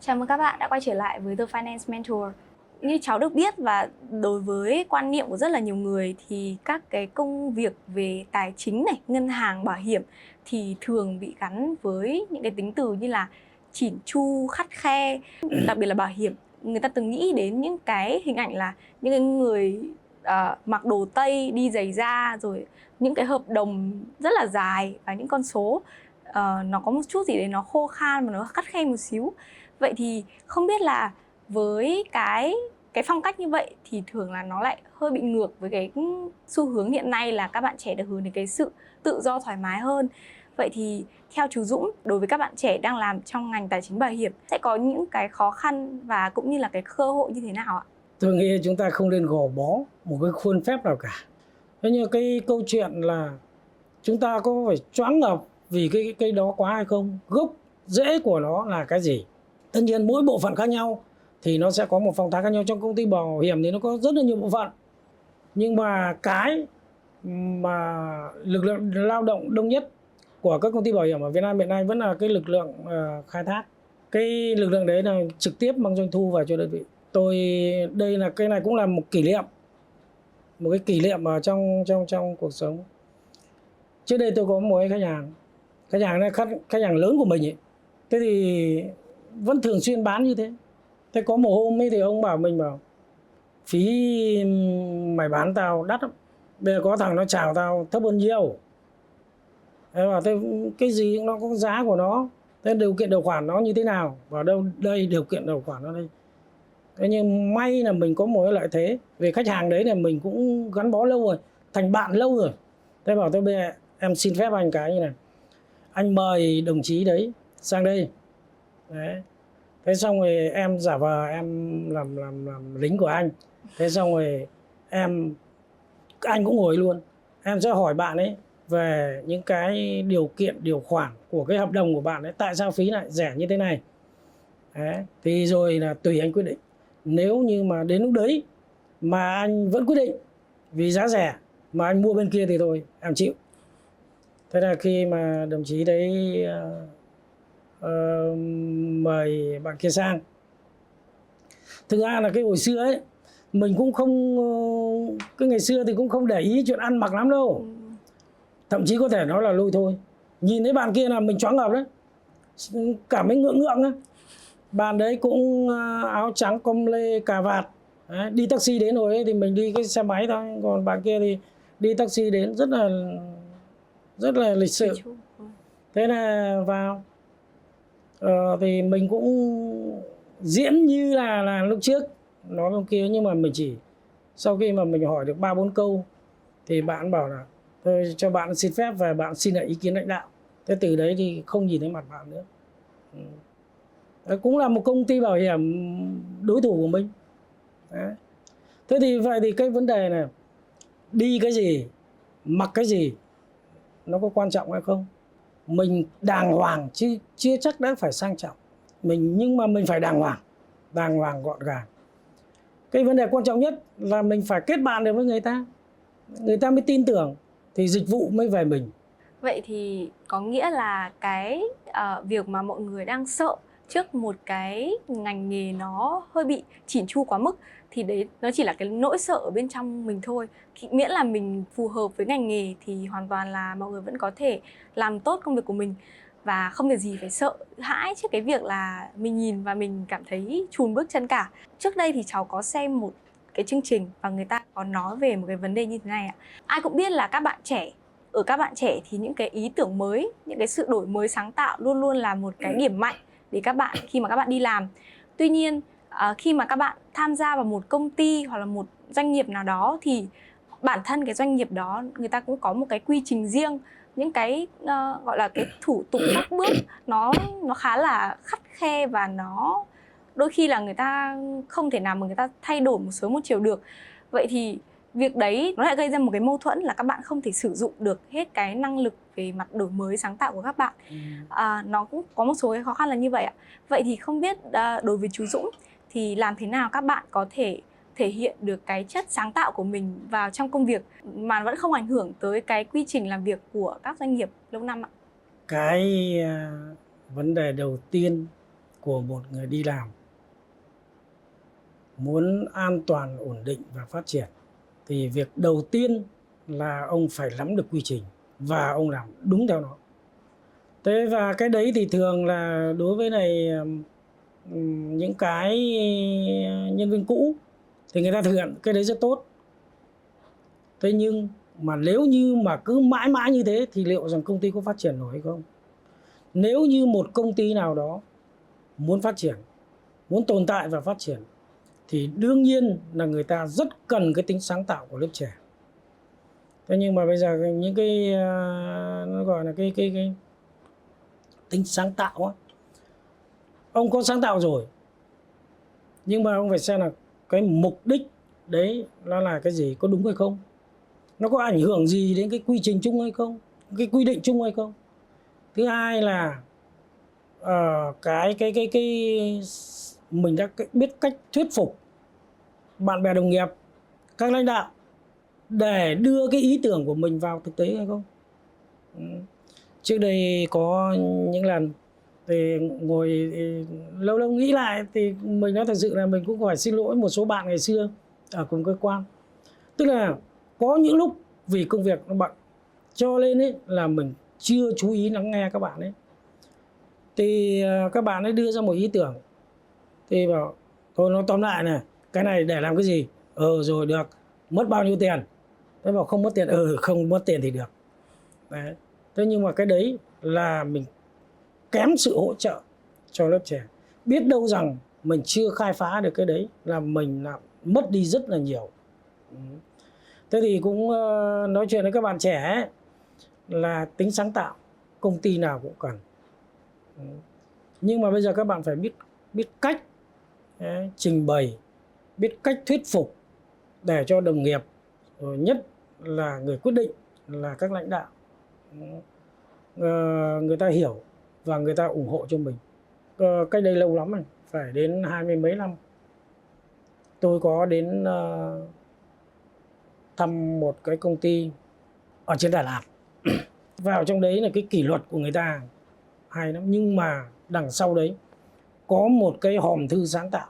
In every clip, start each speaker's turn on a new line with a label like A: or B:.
A: Chào mừng các bạn đã quay trở lại với The Finance Mentor. Như cháu được biết và đối với quan niệm của rất là nhiều người thì các cái công việc về tài chính này, ngân hàng, bảo hiểm thì thường bị gắn với những cái tính từ như là chỉn chu, khắt khe, đặc biệt là bảo hiểm. Người ta từng nghĩ đến những cái hình ảnh là những cái người mặc đồ Tây, đi giày da, rồi những cái hợp đồng rất là dài và những con số nó có một chút gì đấy nó khô khan và nó khắt khe một xíu. Vậy thì không biết là với cái phong cách như vậy thì thường là nó lại hơi bị ngược với cái xu hướng hiện nay là các bạn trẻ được hướng đến cái sự tự do thoải mái hơn. Vậy thì theo chú Dũng, đối với các bạn trẻ đang làm trong ngành tài chính bảo hiểm sẽ có những cái khó khăn và cũng như là cái cơ hội như thế nào ạ?
B: Tôi nghĩ chúng ta không nên gò bó một cái khuôn phép nào cả. Thế nhưng cái câu chuyện là chúng ta có phải choáng ngợp vì cái đó quá hay không? Gốc rễ của nó là cái gì? Tất nhiên mỗi bộ phận khác nhau thì nó sẽ có một phong thái khác nhau. Trong công ty bảo hiểm thì nó có rất là nhiều bộ phận. Nhưng mà cái mà lực lượng lao động đông nhất của các công ty bảo hiểm ở Việt Nam hiện nay vẫn là cái lực lượng khai thác. Cái lực lượng đấy là trực tiếp mang doanh thu vào cho đơn vị. Đây là cái này cũng là một kỷ niệm, một cái kỷ niệm ở trong cuộc sống. Trước đây tôi có một cái khách hàng này khách hàng lớn của mình ấy. Thế thì vẫn thường xuyên bán như thế. Thế có một hôm ấy thì ông bảo phí mày bán tao đắt lắm, bây giờ có thằng nó chào tao thấp hơn nhiều. Thế bảo thế cái gì nó có giá của nó, thế điều kiện điều khoản nó như thế nào, và đâu đây điều kiện điều khoản nó đây. Thế nhưng may là mình có một cái lợi thế về khách hàng đấy là mình cũng gắn bó lâu rồi, thành bạn lâu rồi. Thế bảo tôi bây giờ em xin phép anh cái như này, anh mời đồng chí đấy sang đây. Đấy. Thế xong rồi em giả vờ em làm lính của anh. Thế xong rồi anh cũng ngồi luôn. Em sẽ hỏi bạn ấy về những cái điều kiện điều khoản của cái hợp đồng của bạn ấy, tại sao phí lại rẻ như thế này. Đấy. Thì rồi là tùy anh quyết định. Nếu như mà đến lúc đấy mà anh vẫn quyết định vì giá rẻ mà anh mua bên kia thì thôi em chịu. Thế là khi mà đồng chí đấy mời bạn kia sang, thực ra là cái hồi xưa ấy mình cũng không, cái ngày xưa thì cũng không để ý chuyện ăn mặc lắm đâu, thậm chí có thể nói là lôi thôi. Nhìn thấy bạn kia là mình choáng ngợp đấy, cảm thấy ngượng ngượng ấy. Bạn đấy cũng áo trắng com lê cà vạt. Đấy, đi taxi đến rồi ấy, thì mình đi cái xe máy thôi, còn bạn kia thì đi taxi đến rất là lịch sự. Thế là vào thì mình cũng diễn như là lúc trước nói bên kia, nhưng mà mình chỉ sau khi mà mình hỏi được 3-4 câu thì bạn bảo là thôi cho bạn xin phép và bạn xin lại ý kiến lãnh đạo. Thế từ đấy thì không nhìn thấy mặt bạn nữa. Đấy, cũng là một công ty bảo hiểm đối thủ của mình. Đấy. Thế thì vậy thì cái vấn đề này, đi cái gì, mặc cái gì nó có quan trọng hay không? Mình đàng hoàng chứ chưa chắc đã phải sang trọng. Nhưng mà mình phải đàng hoàng gọn gàng. Cái vấn đề quan trọng nhất là mình phải kết bạn được với người ta mới tin tưởng thì dịch vụ mới về mình.
A: Vậy thì có nghĩa là cái việc mà mọi người đang sợ trước một cái ngành nghề nó hơi bị chỉn chu quá mức thì đấy nó chỉ là cái nỗi sợ ở bên trong mình thôi. Miễn là mình phù hợp với ngành nghề thì hoàn toàn là mọi người vẫn có thể làm tốt công việc của mình và không việc gì phải sợ hãi trước cái việc là mình nhìn và mình cảm thấy chùn bước chân cả. Trước đây thì cháu có xem một cái chương trình và người ta có nói về một cái vấn đề như thế này ạ. Ai cũng biết là các bạn trẻ thì những cái ý tưởng mới, những cái sự đổi mới sáng tạo luôn luôn là một cái điểm mạnh để các bạn khi mà các bạn đi làm. Tuy nhiên khi mà các bạn tham gia vào một công ty hoặc là một doanh nghiệp nào đó thì bản thân cái doanh nghiệp đó người ta cũng có một cái quy trình riêng, những cái gọi là cái thủ tục các bước nó khá là khắt khe và nó đôi khi là người ta không thể nào mà người ta thay đổi một sớm một chiều được. Vậy thì việc đấy nó lại gây ra một cái mâu thuẫn là các bạn không thể sử dụng được hết cái năng lực về mặt đổi mới sáng tạo của các bạn. Nó cũng có một số cái khó khăn là như vậy ạ. Vậy thì không biết đối với chú Dũng thì làm thế nào các bạn có thể thể hiện được cái chất sáng tạo của mình vào trong công việc mà vẫn không ảnh hưởng tới cái quy trình làm việc của các doanh nghiệp lâu năm ạ?
B: Cái vấn đề đầu tiên của một người đi làm muốn an toàn, ổn định và phát triển thì việc đầu tiên là ông phải nắm được quy trình và ông làm đúng theo nó. Thế và cái đấy thì thường là đối với này những cái nhân viên cũ thì người ta thực hiện cái đấy rất tốt. Thế nhưng mà nếu như mà cứ mãi mãi như thế thì liệu rằng công ty có phát triển nổi hay không? Nếu như một công ty nào đó muốn phát triển, muốn tồn tại và phát triển thì đương nhiên là người ta rất cần cái tính sáng tạo của lớp trẻ. Thế nhưng mà bây giờ những cái nó gọi là cái tính sáng tạo á, ông có sáng tạo rồi nhưng mà ông phải xem là cái mục đích đấy nó là cái gì, có đúng hay không, nó có ảnh hưởng gì đến cái quy trình chung hay không, cái quy định chung hay không. Thứ hai là cái mình đã biết cách thuyết phục bạn bè đồng nghiệp, các lãnh đạo để đưa cái ý tưởng của mình vào thực tế hay không. Trước đây có những lần thì ngồi lâu lâu nghĩ lại thì mình nói thật sự là mình cũng phải xin lỗi một số bạn ngày xưa ở cùng cơ quan. Tức là có những lúc vì công việc nó bận cho nên ấy là mình chưa chú ý lắng nghe các bạn ấy. Thì các bạn ấy đưa ra một ý tưởng thì bảo thôi nó tóm lại này, cái này để làm cái gì, rồi được, mất bao nhiêu tiền. Thế bảo không mất tiền, không mất tiền thì được. Đấy. Thế nhưng mà cái đấy là mình kém sự hỗ trợ cho lớp trẻ. Biết đâu rằng mình chưa khai phá được cái đấy là mình là mất đi rất là nhiều. Thế thì cũng nói chuyện với các bạn trẻ ấy, là tính sáng tạo công ty nào cũng cần. Nhưng mà bây giờ các bạn phải biết cách trình bày, biết cách thuyết phục để cho đồng nghiệp, nhất là người quyết định là các lãnh đạo, người ta hiểu và người ta ủng hộ cho mình. Cách đây lâu lắm rồi, phải đến 20 mấy năm, tôi có đến thăm một cái công ty ở trên Đà Lạt. Vào trong đấy là cái kỷ luật của người ta hay lắm, nhưng mà đằng sau đấy có một cái hòm thư sáng tạo.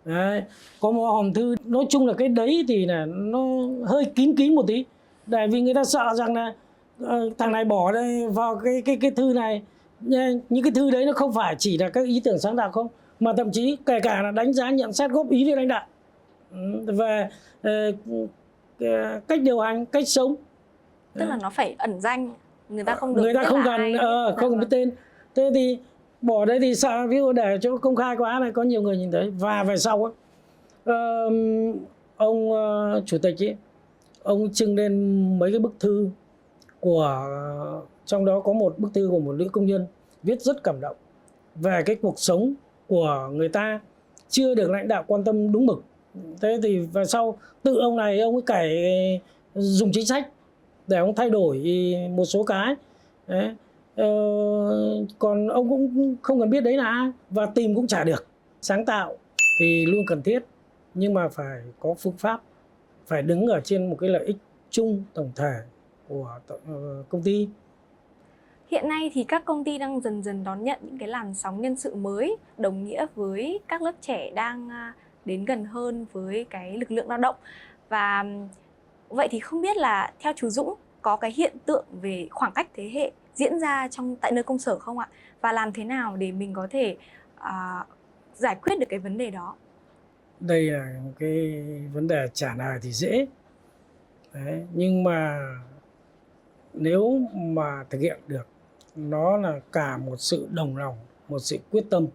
B: Đấy, có một hòm thư, nói chung là cái đấy thì là nó hơi kín kín một tí, tại vì người ta sợ rằng là thằng này bỏ đây vào cái thư này, những cái thư đấy nó không phải chỉ là các ý tưởng sáng tạo không, mà thậm chí kể cả là đánh giá, nhận xét, góp ý với lãnh đạo về cách điều hành, cách sống.
A: Tức là nó phải ẩn danh, người ta không được
B: người ta
A: biết
B: không
A: là
B: cần
A: ai.
B: không cần biết tên. Thế thì bỏ đấy thì sợ, ví dụ để cho công khai quá này có nhiều người nhìn thấy. Và về sau ấy, ông chủ tịch ấy, ông trưng lên mấy cái bức thư của, trong đó có một bức thư của một nữ công nhân viết rất cảm động về cái cuộc sống của người ta chưa được lãnh đạo quan tâm đúng mực. Thế thì về sau tự ông này ông ấy cải dùng chính sách để ông thay đổi một số cái. Đấy. Còn ông cũng không cần biết đấy là ai và tìm cũng chả được. Sáng tạo thì luôn cần thiết, nhưng mà phải có phương pháp, phải đứng ở trên một cái lợi ích chung tổng thể của công ty.
A: Hiện nay thì các công ty đang dần dần đón nhận những cái làn sóng nhân sự mới, đồng nghĩa với các lớp trẻ đang đến gần hơn với cái lực lượng lao động. Và vậy thì không biết là theo chú Dũng có cái hiện tượng về khoảng cách thế hệ diễn ra tại nơi công sở không ạ? Và làm thế nào để mình có thể giải quyết được cái vấn đề đó?
B: Đây là cái vấn đề trả lời thì dễ. Đấy, nhưng mà nếu mà thực hiện được, nó là cả một sự đồng lòng, một sự quyết tâm.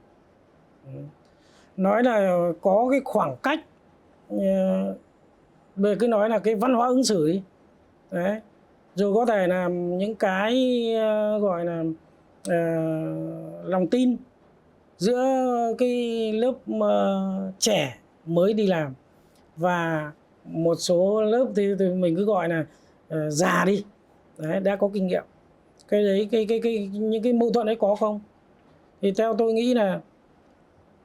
B: Nói là có cái khoảng cách, về cứ nói là cái văn hóa ứng xử đi. Đấy. Rồi có thể là những cái gọi là lòng tin giữa cái lớp trẻ mới đi làm và một số lớp thì mình cứ gọi là già đi. Đấy, đã có kinh nghiệm. Cái đấy những cái mâu thuẫn ấy có không? Thì theo tôi nghĩ là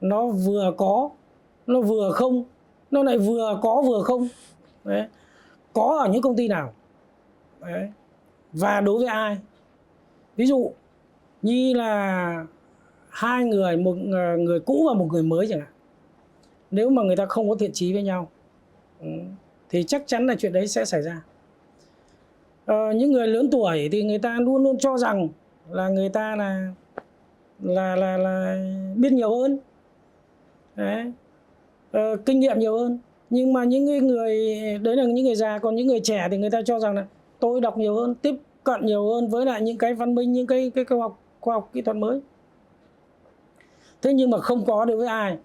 B: nó vừa có, nó vừa không, nó lại vừa có vừa không. Đấy. Có ở những công ty nào? Đấy. Và đối với ai? Ví dụ như là hai người, một người cũ và một người mới chẳng hạn, nếu mà người ta không có thiện chí với nhau thì chắc chắn là chuyện đấy sẽ xảy ra. Những người lớn tuổi thì người ta luôn luôn cho rằng là người ta là biết nhiều hơn, đấy, kinh nghiệm nhiều hơn. Nhưng mà những người đấy là những người già, còn những người trẻ thì người ta cho rằng là tôi đọc nhiều hơn, tiếp cận nhiều hơn với lại những cái văn minh, những cái khoa học kỹ thuật mới. Thế nhưng mà không có đối với ai,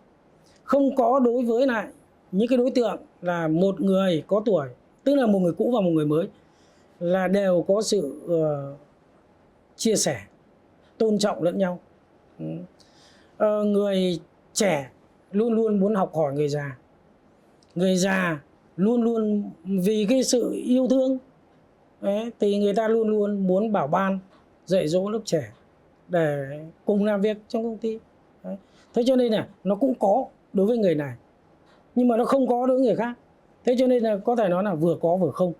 B: không có đối với lại những cái đối tượng là một người có tuổi, tức là một người cũ và một người mới, là đều có sự chia sẻ, tôn trọng lẫn nhau. Người trẻ luôn luôn muốn học hỏi người già, người già luôn luôn vì cái sự yêu thương đấy, thì người ta luôn luôn muốn bảo ban dạy dỗ lớp trẻ để cùng làm việc trong công ty đấy. Thế cho nên là nó cũng có đối với người này, nhưng mà nó không có đối với người khác. Thế cho nên là có thể nói là vừa có vừa không.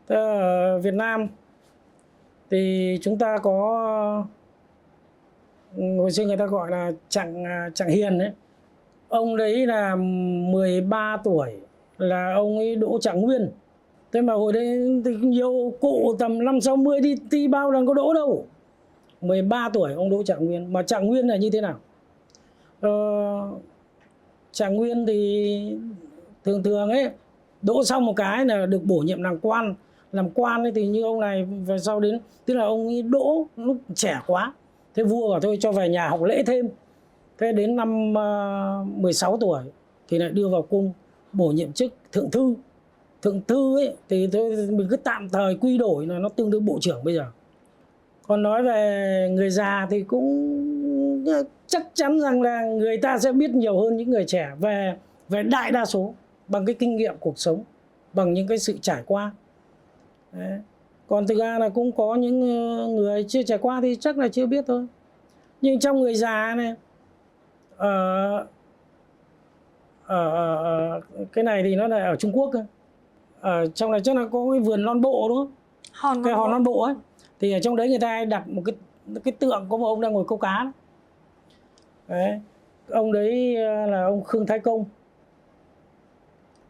B: Thế ở Việt Nam thì chúng ta có, hồi xưa người ta gọi là Trạng Hiền đấy. Ông đấy là 13 tuổi là ông ấy đỗ Trạng Nguyên. Thế mà hồi đấy thì nhiều cụ tầm 50-60 đi thi bao lần có đỗ đâu. 13 tuổi ông đỗ Trạng Nguyên. Mà Trạng Nguyên là như thế nào? Trạng Nguyên thì thường thường ấy, đỗ xong một cái là được bổ nhiệm làm quan. Làm quan ấy thì như ông này về sau đến, tức là ông ấy đỗ lúc trẻ quá. Thế vua bảo thôi cho về nhà học lễ thêm. Thế đến năm 16 tuổi thì lại đưa vào cung bổ nhiệm chức thượng thư. Thượng thư ấy thì thôi mình cứ tạm thời quy đổi là nó tương đương bộ trưởng bây giờ. Còn nói về người già thì cũng chắc chắn rằng là người ta sẽ biết nhiều hơn những người trẻ về đại đa số, bằng cái kinh nghiệm cuộc sống, bằng những cái sự trải qua. Đấy. Còn thực ra là cũng có những người chưa trải qua thì chắc là chưa biết thôi. Nhưng trong người già này, cái này thì nó là ở Trung Quốc cơ. Ở trong này chắc là có cái vườn non bộ đúng không? Cái hòn non bộ ấy. Thì ở trong đấy người ta đặt một cái tượng có một ông đang ngồi câu cá. Đấy. Ông đấy là ông Khương Thái Công.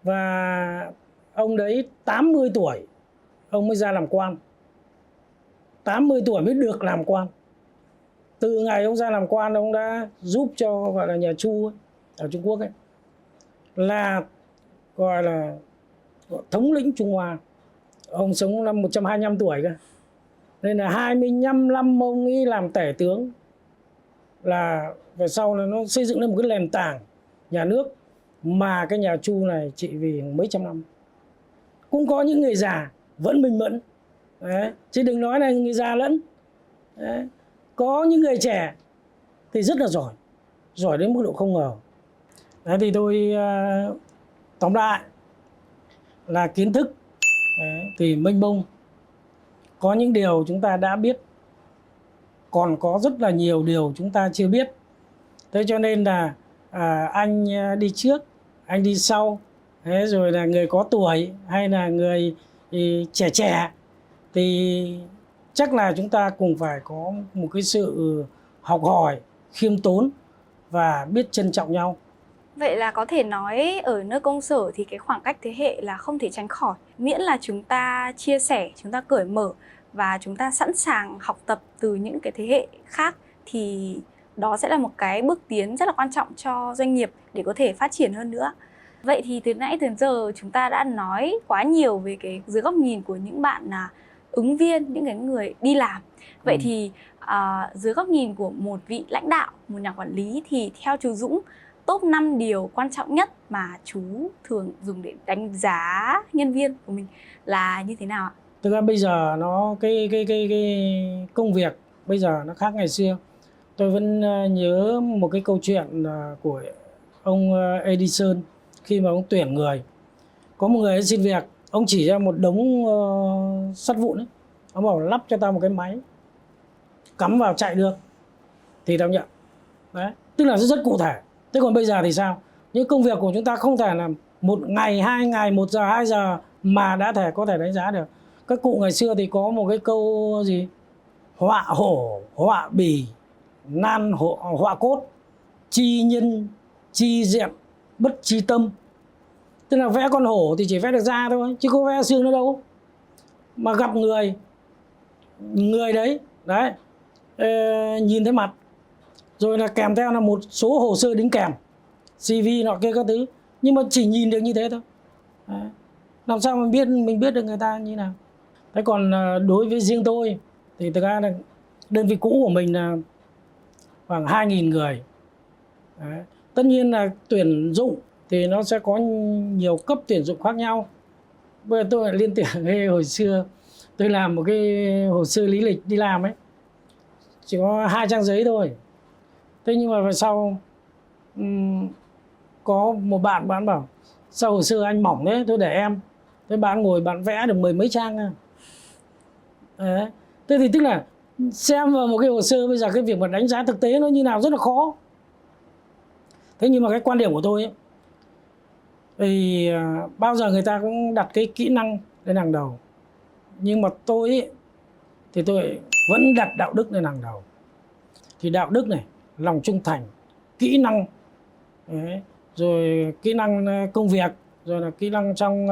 B: Và ông đấy 80 tuổi ông mới ra làm quan. 80 tuổi mới được làm quan. Từ ngày ông ra làm quan, ông đã giúp cho gọi là nhà Chu ấy, ở Trung Quốc ấy, là gọi là thống lĩnh Trung Hoa. Ông sống năm 125 tuổi cơ. Nên là 25 năm ông ấy làm tể tướng, là về sau là nó xây dựng lên một cái nền tảng nhà nước mà cái nhà Chu này trị vì mấy trăm năm. Cũng có những người già vẫn minh mẫn. Đấy. Chứ đừng nói là người già lẫn. Đấy. Có những người trẻ thì rất là giỏi, giỏi đến mức độ không ngờ. Đấy thì tôi tóm lại là kiến thức thì mênh mông. Có những điều chúng ta đã biết, còn có rất là nhiều điều chúng ta chưa biết. Thế cho nên là anh đi trước, anh đi sau, thế rồi là người có tuổi hay là người trẻ thì chắc là chúng ta cùng phải có một cái sự học hỏi, khiêm tốn và biết trân trọng nhau.
A: Vậy là có thể nói ở nơi công sở thì cái khoảng cách thế hệ là không thể tránh khỏi. Miễn là chúng ta chia sẻ, chúng ta cởi mở và chúng ta sẵn sàng học tập từ những cái thế hệ khác thì đó sẽ là một cái bước tiến rất là quan trọng cho doanh nghiệp để có thể phát triển hơn nữa. Vậy thì từ nãy đến giờ chúng ta đã nói quá nhiều về cái dưới góc nhìn của những bạn ứng viên, những cái người đi làm. Vậy thì dưới góc nhìn của một vị lãnh đạo, một nhà quản lý thì theo chú Dũng, top 5 điều quan trọng nhất mà chú thường dùng để đánh giá nhân viên của mình là như thế nào ạ?
B: Thực ra bây giờ nó cái công việc bây giờ nó khác ngày xưa. Tôi vẫn nhớ một cái câu chuyện của ông Edison khi mà ông tuyển người. Có một người xin việc, ông chỉ ra một đống sắt vụn ấy. Ông bảo lắp cho tao một cái máy cắm vào chạy được thì tao nhận. Đấy, tức là rất cụ thể. Thế còn bây giờ thì sao? Những công việc của chúng ta không thể là một ngày, 2 ngày, 1 giờ, 2 giờ mà đã có thể đánh giá được. Các cụ ngày xưa thì có một cái câu gì? Họa hổ, họa bì, nan họa cốt, chi nhân chi diện, bất chi tâm. Tức là vẽ con hổ thì chỉ vẽ được da thôi, chứ có vẽ xương nữa đâu. Mà gặp người đấy nhìn thấy mặt, rồi là kèm theo là một số hồ sơ đính kèm, CV nọ kia các thứ, nhưng mà chỉ nhìn được như thế thôi. Đấy. Làm sao mình biết được người ta như nào. Thế còn đối với riêng tôi thì thực ra là đơn vị cũ của mình là khoảng 2.000 người. Đấy. Tất nhiên là tuyển dụng thì nó sẽ có nhiều cấp tuyển dụng khác nhau. Bây giờ tôi lại liên tưởng cái hồi xưa tôi làm một cái hồ sơ lý lịch đi làm ấy, chỉ có 2 trang giấy thôi. Thế nhưng mà về sau có một bạn bảo sao hồ sơ anh mỏng thế, tôi để em. Thế bạn ngồi bạn vẽ được 10 mấy trang à. Đấy. Thế thì tức là xem vào một cái hồ sơ bây giờ cái việc mà đánh giá thực tế nó như nào rất là khó. Thế nhưng mà cái quan điểm của tôi ấy, thì bao giờ người ta cũng đặt cái kỹ năng lên hàng đầu. Nhưng mà tôi ấy, thì tôi vẫn đặt đạo đức lên hàng đầu. Thì đạo đức này, lòng trung thành, kỹ năng, đấy, rồi kỹ năng công việc, rồi là kỹ năng trong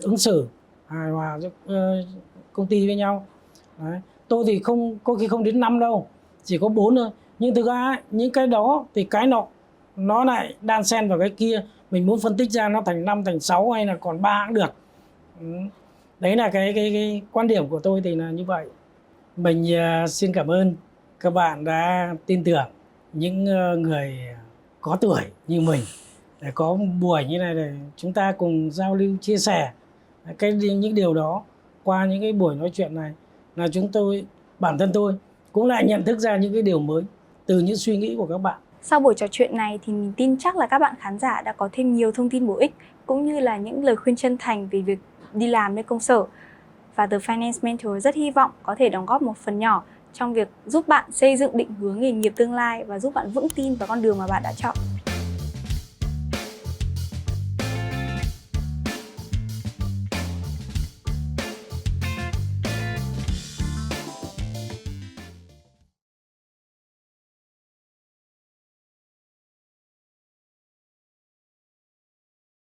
B: ứng xử hài hòa giữa công ty với nhau. Đấy. Tôi thì có khi không đến 5 đâu, chỉ có 4 thôi. Nhưng thực ra ấy, những cái đó thì cái nọ nó lại đan xen vào cái kia. Mình muốn phân tích ra nó thành 5, thành 6 hay là còn 3 cũng được. Đấy là cái quan điểm của tôi thì là như vậy. Mình xin cảm ơn các bạn đã tin tưởng những người có tuổi như mình để có buổi như này để chúng ta cùng giao lưu chia sẻ những điều đó. Qua những cái buổi nói chuyện này là bản thân tôi cũng lại nhận thức ra những cái điều mới từ những suy nghĩ của các bạn.
A: Sau buổi trò chuyện này thì mình tin chắc là các bạn khán giả đã có thêm nhiều thông tin bổ ích cũng như là những lời khuyên chân thành về việc đi làm nơi công sở. Và The Finance Mentor rất hy vọng có thể đóng góp một phần nhỏ trong việc giúp bạn xây dựng định hướng nghề nghiệp tương lai và giúp bạn vững tin vào con đường mà bạn đã chọn.